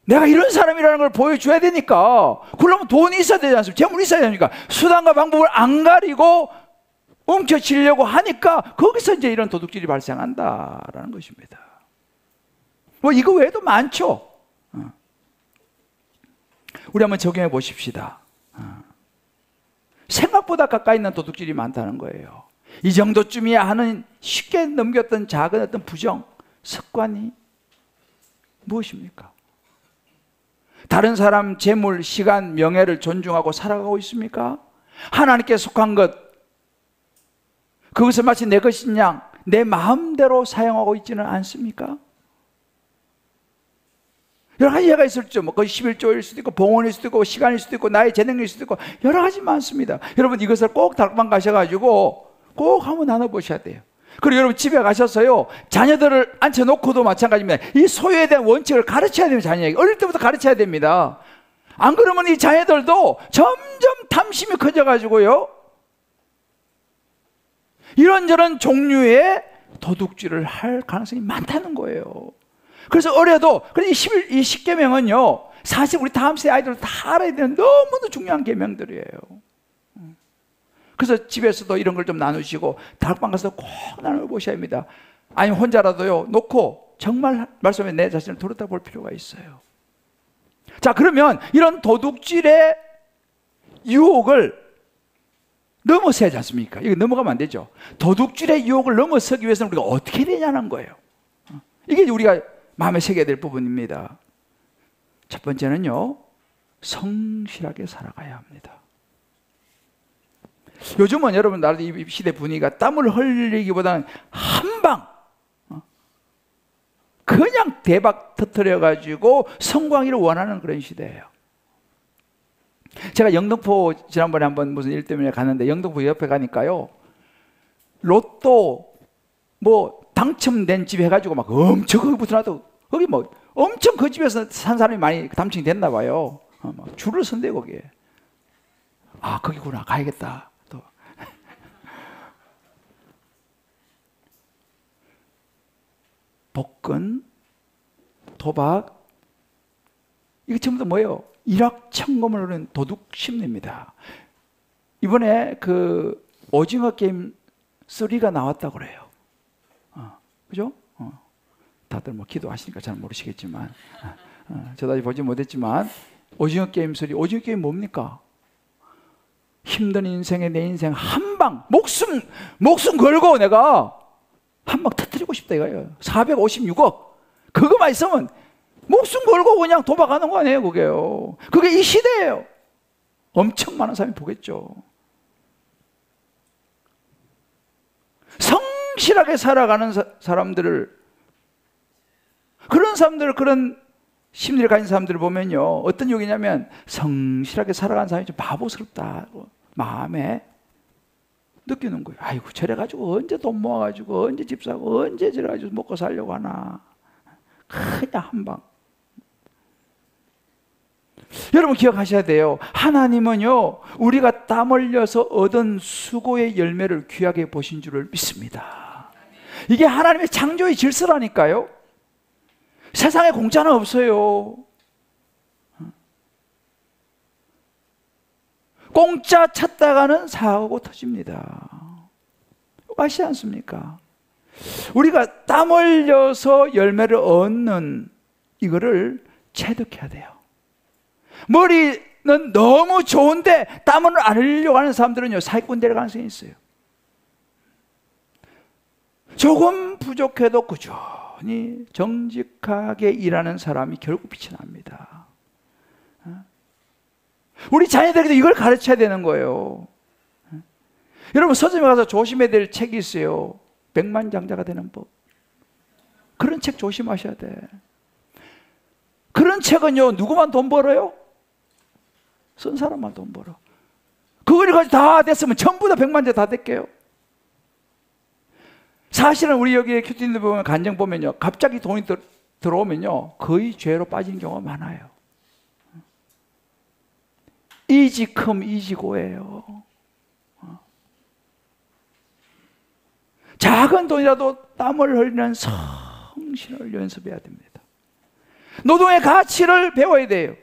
내가 이런 사람이라는 걸 보여줘야 되니까. 그러면 돈이 있어야 되지 않습니까? 재물이 있어야 되니까. 수단과 방법을 안 가리고 움켜쥐려고 하니까 거기서 이제 이런 도둑질이 발생한다라는 것입니다. 뭐 이거 외에도 많죠. 우리 한번 적용해 보십시다. 생각보다 가까이 있는 도둑질이 많다는 거예요. 이 정도쯤이야 하는 쉽게 넘겼던 작은 어떤 부정, 습관이 무엇입니까? 다른 사람 재물, 시간, 명예를 존중하고 살아가고 있습니까? 하나님께 속한 것, 그것을 마치 내 것인 양 내 마음대로 사용하고 있지는 않습니까? 여러 가지 예가 있을죠. 뭐, 11조일 수도 있고, 봉헌일 수도 있고, 시간일 수도 있고, 나의 재능일 수도 있고, 여러 가지 많습니다. 여러분, 이것을 꼭 다락방 가셔가지고, 꼭 한번 나눠보셔야 돼요. 그리고 여러분, 집에 가셔서요, 자녀들을 앉혀놓고도 마찬가지입니다. 이 소유에 대한 원칙을 가르쳐야 됩니다, 자녀에게. 어릴 때부터 가르쳐야 됩니다. 안 그러면 이 자녀들도 점점 탐심이 커져가지고요, 이런저런 종류의 도둑질을 할 가능성이 많다는 거예요. 그래서 어려도, 그래서 이 10계명은요, 사실 우리 다음 세대 아이들 다 알아야 되는 너무나 중요한 계명들이에요. 그래서 집에서도 이런 걸 좀 나누시고, 다락방 가서 꼭 나눠보셔야 합니다. 아니면 혼자라도요, 놓고 정말 말씀에 내 자신을 돌아볼 필요가 있어요. 자, 그러면 이런 도둑질의 유혹을 넘어서야 하지 않습니까? 이거 넘어가면 안 되죠. 도둑질의 유혹을 넘어서기 위해서는 우리가 어떻게 해야 되냐는 거예요. 이게 우리가 마음에 새겨야 될 부분입니다. 첫 번째는요, 성실하게 살아가야 합니다. 요즘은 여러분, 나도 이 시대 분위기가 땀을 흘리기보다는 한방 그냥 대박 터뜨려가지고 성공하기를 원하는 그런 시대예요. 제가 영등포 지난번에 한번 무슨 일 때문에 갔는데, 영등포 옆에 가니까요, 로또 뭐 당첨된 집 해가지고 막 엄청 거기 붙어놔도, 거기 뭐 엄청 그 집에서 산 사람이 많이 당첨이 됐나 봐요. 막 줄을 선대 거기에. 아, 거기구나, 가야겠다. 또 복권, 도박, 이게 전부 다 뭐예요? 일확천금을 노리는 도둑 심리입니다. 이번에 그 오징어 게임 3가 나왔다고 그래요. 그죠? 다들 뭐 기도하시니까 잘 모르시겠지만, 저도 아직 보지 못했지만, 오징어 게임 3, 오징어 게임 뭡니까? 힘든 인생에 내 인생 한 방, 목숨 걸고 내가 한 방 터뜨리고 싶다 이거예요. 456억. 그거만 있으면 목숨 걸고 그냥 도박하는 거 아니에요, 그게요. 그게 이 시대예요. 엄청 많은 사람이 보겠죠. 성실하게 살아가는 사람들을, 그런 심리를 가진 사람들을 보면요, 어떤 욕이냐면, 성실하게 살아가는 사람이 좀 바보스럽다고 마음에 느끼는 거예요. 아이고, 저래가지고 언제 돈 모아가지고 언제 집 사고 언제 저래가지고 먹고 살려고 하나. 그냥 한 방. 여러분 기억하셔야 돼요. 하나님은요, 우리가 땀 흘려서 얻은 수고의 열매를 귀하게 보신 줄을 믿습니다. 이게 하나님의 창조의 질서라니까요. 세상에 공짜는 없어요. 공짜 찾다가는 사고가 터집니다. 아시지 않습니까? 우리가 땀 흘려서 열매를 얻는 이거를 체득해야 돼요. 머리는 너무 좋은데 땀을 안 흘리려고 하는 사람들은요, 사기꾼 될 가능성이 있어요. 조금 부족해도 꾸준히 정직하게 일하는 사람이 결국 빛이 납니다. 우리 자녀들에게도 이걸 가르쳐야 되는 거예요. 여러분, 서점에 가서 조심해야 될 책이 있어요. 백만장자가 되는 법. 그런 책 조심하셔야 돼. 그런 책은요, 누구만 돈 벌어요? 쓴 사람만 돈 벌어. 그걸 가지고 다 됐으면 전부 다 백만자 다 됐게요. 사실은 우리 여기 큐티인들 보면 간증 보면요, 갑자기 돈이 들어오면요, 거의 죄로 빠지는 경우가 많아요. 이지컴 이지고예요. 작은 돈이라도 땀을 흘리는 성실을 연습해야 됩니다. 노동의 가치를 배워야 돼요.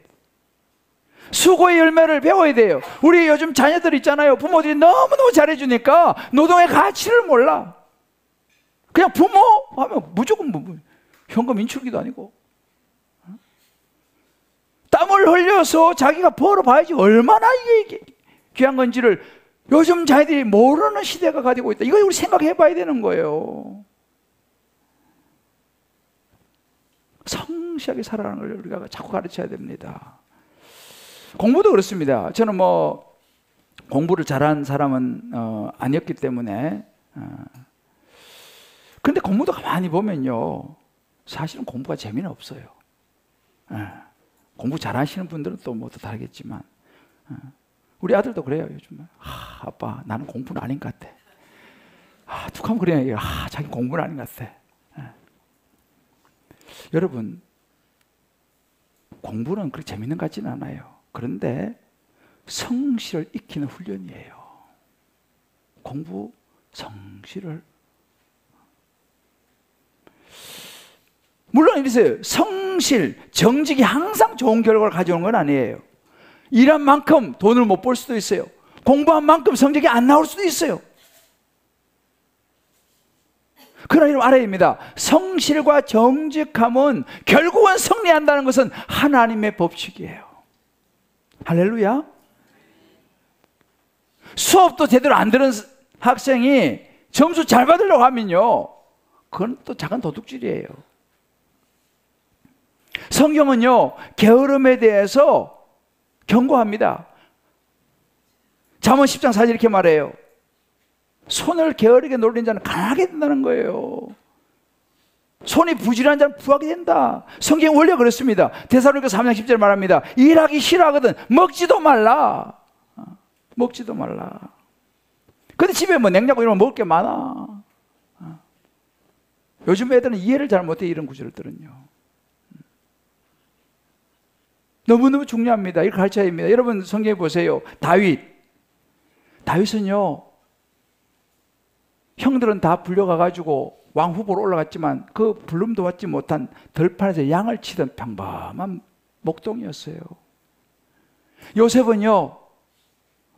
수고의 열매를 배워야 돼요. 우리 요즘 자녀들 있잖아요. 부모들이 너무너무 잘해주니까 노동의 가치를 몰라. 그냥 부모 하면 무조건 현금 인출기도 아니고, 땀을 흘려서 자기가 벌어봐야지 얼마나 이게 귀한 건지를 요즘 자녀들이 모르는 시대가 가지고 있다. 이거 우리 생각해 봐야 되는 거예요. 성실하게 살아가는 걸 우리가 자꾸 가르쳐야 됩니다. 공부도 그렇습니다. 저는 뭐 공부를 잘한 사람은 아니었기 때문에, 근데 공부도 가만히 보면요, 사실은 공부가 재미는 없어요. 공부 잘하시는 분들은 또 뭐 또 다르겠지만, 우리 아들도 그래요. 요즘 아빠 나는 공부는 아닌 것 같아. 툭 하면 그래요. 자기 공부는 아닌 것 같아. 여러분, 공부는 그렇게 재밌는 것 같지는 않아요. 그런데 성실을 익히는 훈련이에요. 공부 성실을. 물론 이러세요. 성실, 정직이 항상 좋은 결과를 가져오는 건 아니에요. 일한 만큼 돈을 못 벌 수도 있어요. 공부한 만큼 성적이 안 나올 수도 있어요. 그러나 여러분 알아야 됩니다. 성실과 정직함은 결국은 승리한다는 것은 하나님의 법칙이에요. 할렐루야. 수업도 제대로 안 들은 학생이 점수 잘 받으려고 하면요, 그건 또 작은 도둑질이에요. 성경은요, 게으름에 대해서 경고합니다. 잠언 10장 4절 이렇게 말해요. 손을 게으르게 놀린 자는 강하게 된다는 거예요. 손이 부지런한 자는 부하게 된다. 성경 원래 그렇습니다. 데살로니가 3장 10절 말합니다. 일하기 싫어하거든 먹지도 말라. 먹지도 말라. 근데 집에 뭐 냉장고 이런 거 먹을 게 많아. 요즘 애들은 이해를 잘 못해, 이런 구절들은요. 너무너무 중요합니다. 이렇게 가르쳐야 됩니다. 여러분 성경에 보세요. 다윗은요, 형들은 다 불려가가지고 왕 후보로 올라갔지만 그 불름도 받지 못한 들판에서 양을 치던 평범한 목동이었어요. 요셉은요,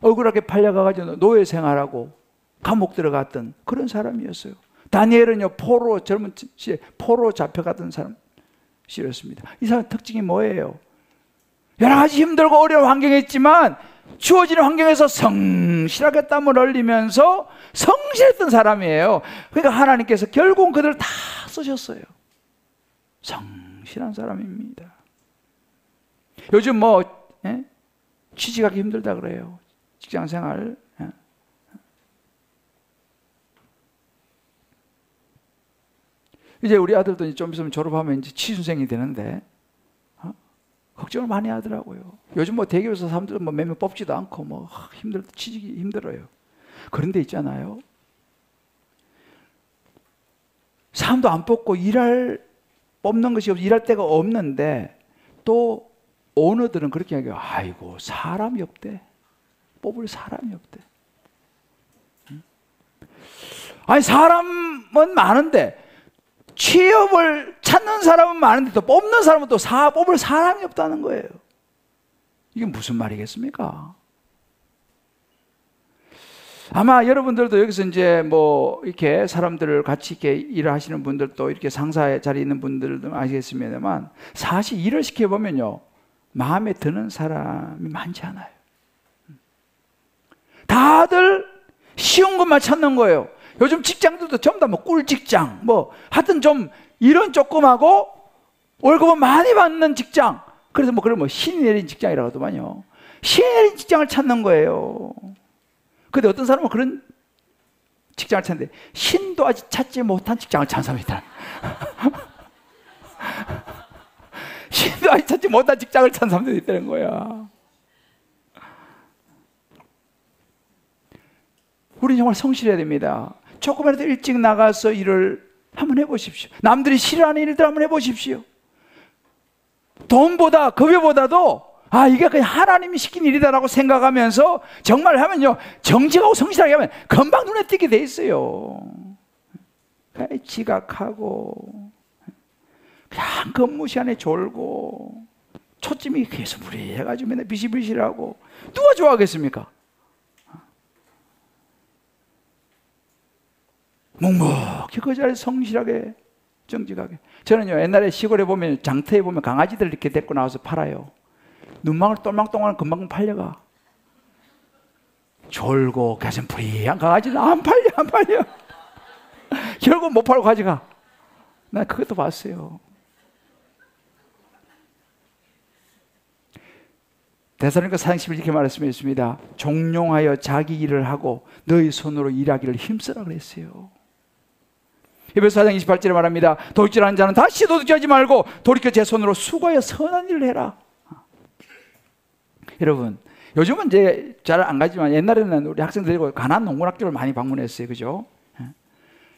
억울하게 팔려가가지고 노예 생활하고 감옥 들어갔던 그런 사람이었어요. 다니엘은요, 젊은 시에 포로 잡혀갔던 사람이었습니다. 이 사람 특징이 뭐예요? 여러 가지 힘들고 어려운 환경에 있지만 주어지는 환경에서 성실하게 땀을 흘리면서 성실했던 사람이에요. 그러니까 하나님께서 결국은 그들을 다 쓰셨어요. 성실한 사람입니다. 요즘 취직하기 힘들다 그래요. 직장생활. 이제 우리 아들도 좀 있으면 졸업하면 이제 취준생이 되는데 걱정을 많이 하더라고요. 요즘 대기업에서 사람들 몇 명 뽑지도 않고 취직이 힘들어요. 그런데 있잖아요, 사람도 안 뽑고 뽑는 것이 일할 데가 없는데 또 오너들은 그렇게 얘기해요. 아이고 사람이 없대. 뽑을 사람이 없대. 아니 사람은 많은데 취업을 찾는 사람은 많은데 또 뽑는 사람은 또 뽑을 사람이 없다는 거예요. 이게 무슨 말이겠습니까? 아마 여러분들도 여기서 이제 이렇게 사람들을 같이 이렇게 일을 하시는 분들도 이렇게 상사 자리에 있는 분들도 아시겠습니다만, 사실 일을 시켜보면요, 마음에 드는 사람이 많지 않아요. 다들 쉬운 것만 찾는 거예요. 요즘 직장들도 전부 다 꿀직장, 하여튼 좀 일은 조금 하고 월급은 많이 받는 직장. 그래서 그걸 신이 내린 직장이라고 하더만요. 신이 내린 직장을 찾는 거예요. 근데 어떤 사람은 그런 직장을 찾는데 신도 아직 찾지 못한 직장을 찾는 사람이 있다. 신도 아직 찾지 못한 직장을 찾는 사람들이 있다는 거야. 우리 정말 성실해야 됩니다. 조금이라도 일찍 나가서 일을 한번 해보십시오. 남들이 싫어하는 일들 한번 해보십시오. 돈보다 급여보다도 이게 그냥 하나님이 시킨 일이다라고 생각하면서 정말 하면요, 정직하고 성실하게 하면 금방 눈에 띄게 돼 있어요. 지각하고 그냥 근무 시간에 졸고 초점이 계속 무리해가지고 맨날 비실비실하고 누가 좋아하겠습니까? 묵묵히 그 자리에 성실하게 정직하게. 저는요, 옛날에 시골에 보면 장터에 보면 강아지들 이렇게 데리고 나와서 팔아요. 눈망울 똘망똘망 금방 팔려가. 졸고 가슴풀이한 강아지는 안 팔려. 결국 못 팔고 가져가. 난 그것도 봤어요. 데살로니가 4장 11절 이렇게 말씀했습니다. 종용하여 자기 일을 하고 너희 손으로 일하기를 힘쓰라 그랬어요. 에베소 4장 28절에 말합니다. 도둑질하는 자는 다시 도둑질하지 말고 돌이켜 제 손으로 수고하여 선한 일을 해라. 여러분, 요즘은 이제 잘 안 가지만 옛날에는 우리 학생들이 가난 농군학교를 많이 방문했어요. 그죠?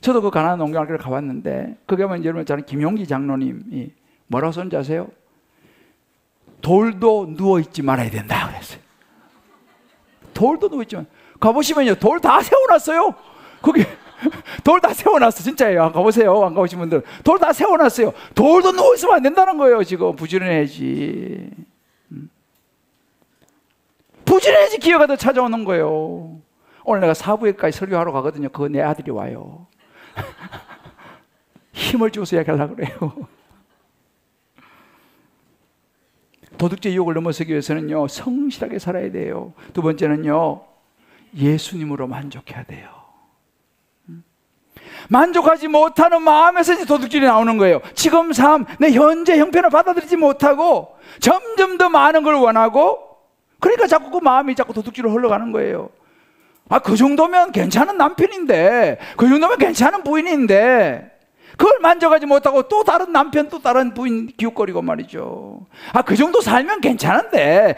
저도 그 가난 농군학교를 가봤는데, 거기 가면 여러분, 저는 김용기 장로님이 뭐라고 썼는지 아세요? 돌도 누워있지 말아야 된다 그랬어요. 돌도 누워있지 말. 가보시면요, 돌 다 세워놨어요. 거기 돌 다 세워놨어. 진짜예요. 가보세요. 안 가보신 분들. 돌 다 세워놨어요. 돌도 누워있으면 안 된다는 거예요. 지금 부지런해야지. 부지런해야지 기회가 더 찾아오는 거예요. 오늘 내가 사부에까지 설교하러 가거든요. 그거 내 아들이 와요. 힘을 주어서 얘기하려고 그래요. 도둑질 유혹을 넘어서기 위해서는요, 성실하게 살아야 돼요. 두 번째는요, 예수님으로 만족해야 돼요. 만족하지 못하는 마음에서 이제 도둑질이 나오는 거예요. 지금 삶, 내 현재 형편을 받아들이지 못하고 점점 더 많은 걸 원하고, 그러니까 자꾸 그 마음이 자꾸 도둑질로 흘러가는 거예요. 그 정도면 괜찮은 남편인데, 그 정도면 괜찮은 부인인데, 그걸 만족하지 못하고 또 다른 남편, 또 다른 부인 기웃거리고 말이죠. 그 정도 살면 괜찮은데,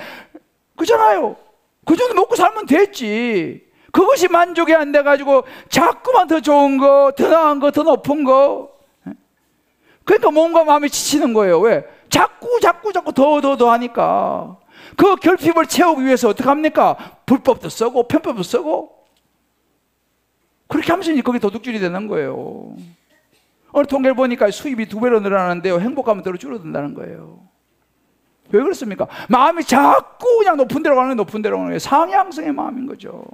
그잖아요. 그 정도 먹고 살면 됐지. 그것이 만족이 안 돼가지고 자꾸만 더 좋은 거, 더 나은 거, 더 높은 거. 그러니까 몸과 마음이 지치는 거예요. 왜? 자꾸 더 하니까. 그 결핍을 채우기 위해서 어떻게 합니까? 불법도 쓰고 편법도 쓰고. 그렇게 하면서 이제 거기 도둑질이 되는 거예요. 오늘 통계를 보니까 수입이 2배로 늘어나는데요, 행복감은 대로 줄어든다는 거예요. 왜 그렇습니까? 마음이 자꾸 그냥 높은 데로 가는 거예요. 상향성의 마음인 거죠.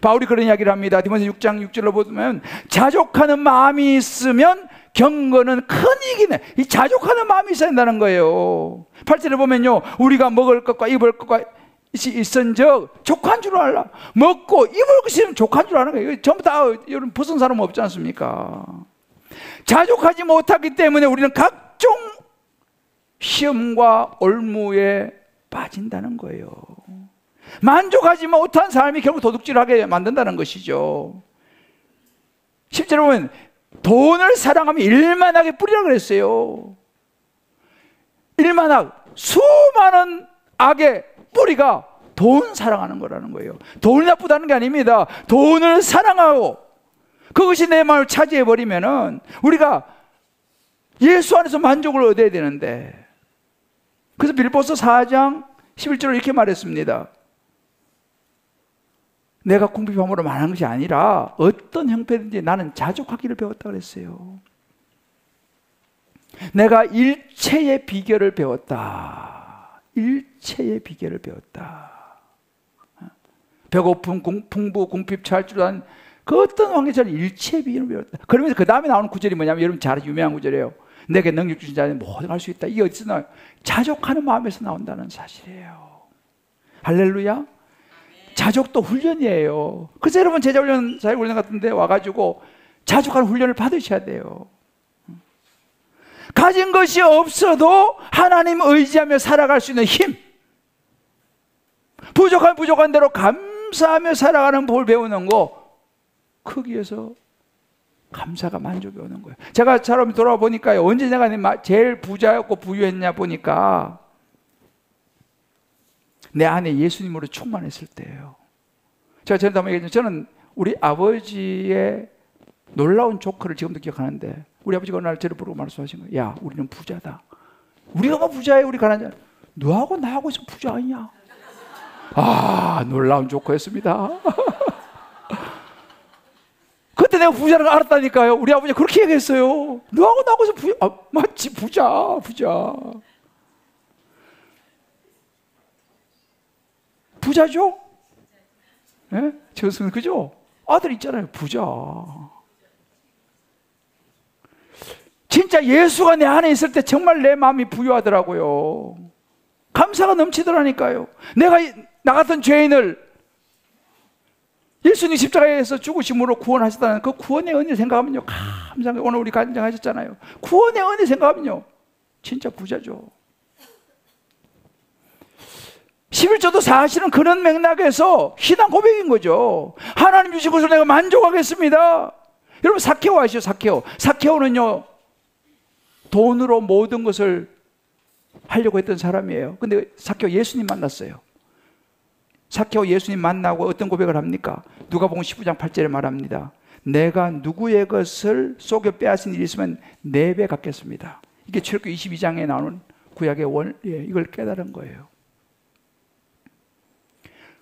바울이 그런 이야기를 합니다. 디모데 6장 6절로 보면, 자족하는 마음이 있으면 경건은 큰 이익이네. 이 자족하는 마음이 있어야 한다는 거예요. 8절에 보면요, 우리가 먹을 것과 입을 것과 있은즉 족한 줄 알라. 먹고 입을 것이면 족한 줄 아는 거예요. 전부 다 여러분 벗은 사람은 없지 않습니까? 자족하지 못하기 때문에 우리는 각종 시험과 올무에 빠진다는 거예요. 만족하지 못한 사람이 결국 도둑질하게 만든다는 것이죠. 10절에 보면 돈을 사랑하면 일만하게 뿌리라 그랬어요. 일만악, 수많은 악의 뿌리가 돈 사랑하는 거라는 거예요. 돈이 나쁘다는 게 아닙니다. 돈을 사랑하고 그것이 내 마음을 차지해버리면은 우리가 예수 안에서 만족을 얻어야 되는데, 그래서 빌립보서 4장 11절로 이렇게 말했습니다. 내가 궁핍함으로 말하는 것이 아니라 어떤 형편인지 나는 자족하기를 배웠다 그랬어요. 내가 일체의 비결을 배웠다. 일체의 비결을 배웠다. 배고픔, 풍부, 궁핍, 처할 줄 아는 그 어떤 관계처럼 일체의 비결을 배웠다. 그러면서 그 다음에 나오는 구절이 뭐냐면, 여러분 잘 유명한 구절이에요. 내게 능력 주신 자는 뭐든 할 수 있다. 이게 어디서 나와요? 자족하는 마음에서 나온다는 사실이에요. 할렐루야. 자족도 훈련이에요. 그래서 여러분 제자훈련, 사회훈련 같은 데 와가지고 자족하는 훈련을 받으셔야 돼요. 가진 것이 없어도 하나님 의지하며 살아갈 수 있는 힘, 부족한 대로 감사하며 살아가는 법을 배우는 거, 거기에서 감사가 만족이 오는 거예요. 제가 처럼 돌아보니까요, 언제 내가 제일 부자였고 부유했냐 보니까 내 안에 예수님으로 충만했을 때예요. 제가 전에 한번 얘기했지만 저는 우리 아버지의 놀라운 조커를 지금도 기억하는데, 우리 아버지가 어느 날 저를 부르고 말씀하신 거예요. 야, 우리는 부자다. 우리가 뭐 부자예요? 우리 가난자. 너하고 나하고 있으면 부자 아니냐? 아, 놀라운 조커였습니다. 그때 내가 부자를 알았다니까요. 우리 아버지가 그렇게 얘기했어요. 너하고 나하고 있으면 부자. 아, 맞지, 부자. 부자죠? 예? 네? 저승 그죠? 아들 있잖아요. 부자. 진짜 예수가 내 안에 있을 때 정말 내 마음이 부유하더라고요. 감사가 넘치더라니까요. 내가 나 같은 죄인을 예수님 십자가에서 죽으심으로 구원하셨다는 그 구원의 은혜 생각하면요, 감사합니다. 오늘 우리 간증하셨잖아요. 구원의 은혜 생각하면요, 진짜 부자죠. 11조도 사실은 그런 맥락에서 신앙 고백인 거죠. 하나님 주신 것을 내가 만족하겠습니다. 여러분, 삭개오 아시죠? 삭개오는요, 돈으로 모든 것을 하려고 했던 사람이에요. 근데 삭개오 예수님 만났어요. 삭개오 예수님 만나고 어떤 고백을 합니까? 누가복음 19장 8절에 말합니다. 내가 누구의 것을 속여 빼앗은 일이 있으면 4배 갚겠습니다. 이게 출애굽기 22장에 나오는 구약의 이걸 깨달은 거예요.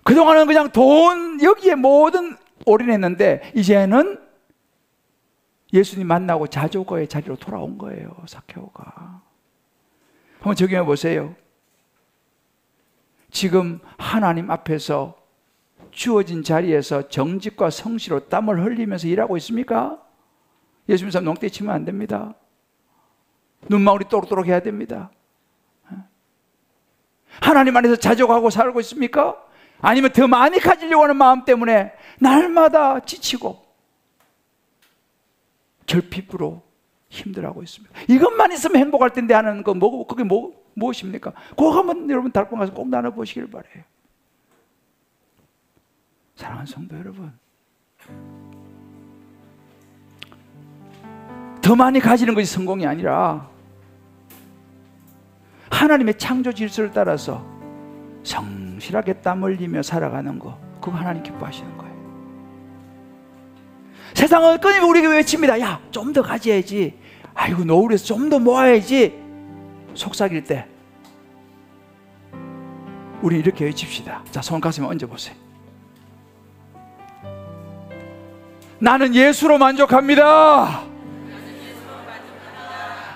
그동안은 그냥 돈, 여기에 모든 올인했는데 이제는 예수님 만나고 자조거의 자리로 돌아온 거예요. 삭개오가. 한번 적용해 보세요. 지금 하나님 앞에서 주어진 자리에서 정직과 성실로 땀을 흘리면서 일하고 있습니까? 예수 믿는 사람 농떼 치면 안 됩니다. 눈망울이 또록또록 해야 됩니다. 하나님 안에서 자족하고 살고 있습니까? 아니면 더 많이 가지려고 하는 마음 때문에 날마다 지치고 결핍으로 힘들어하고 있습니다. 이것만 있으면 행복할 텐데 하는 거 그게 무엇입니까? 그거 한번 여러분 달콤 가서 꼭 나눠보시길 바래요. 사랑하는 성도 여러분, 더 많이 가지는 것이 성공이 아니라 하나님의 창조 질서를 따라서 성실하게 땀 흘리며 살아가는 거, 그거 하나님 기뻐하시는 거예요. 세상은 끊임없이 우리에게 외칩니다. 야, 좀 더 가져야지. 아이고, 노을에서 좀 더 모아야지. 속삭일 때 우리 이렇게 외칩시다. 자, 손 가슴에 얹어보세요. 나는 예수로 만족합니다.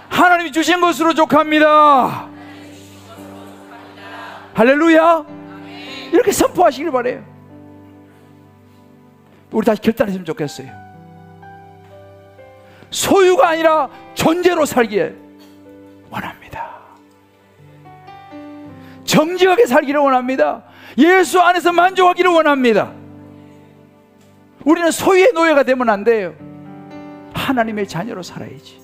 하나님이 주신 것으로 족합니다. 할렐루야. 이렇게 선포하시길 바래요. 우리 다시 결단했으면 좋겠어요. 소유가 아니라 존재로 살기에 원합니다. 정직하게 살기를 원합니다. 예수 안에서 만족하기를 원합니다. 우리는 소유의 노예가 되면 안 돼요. 하나님의 자녀로 살아야지.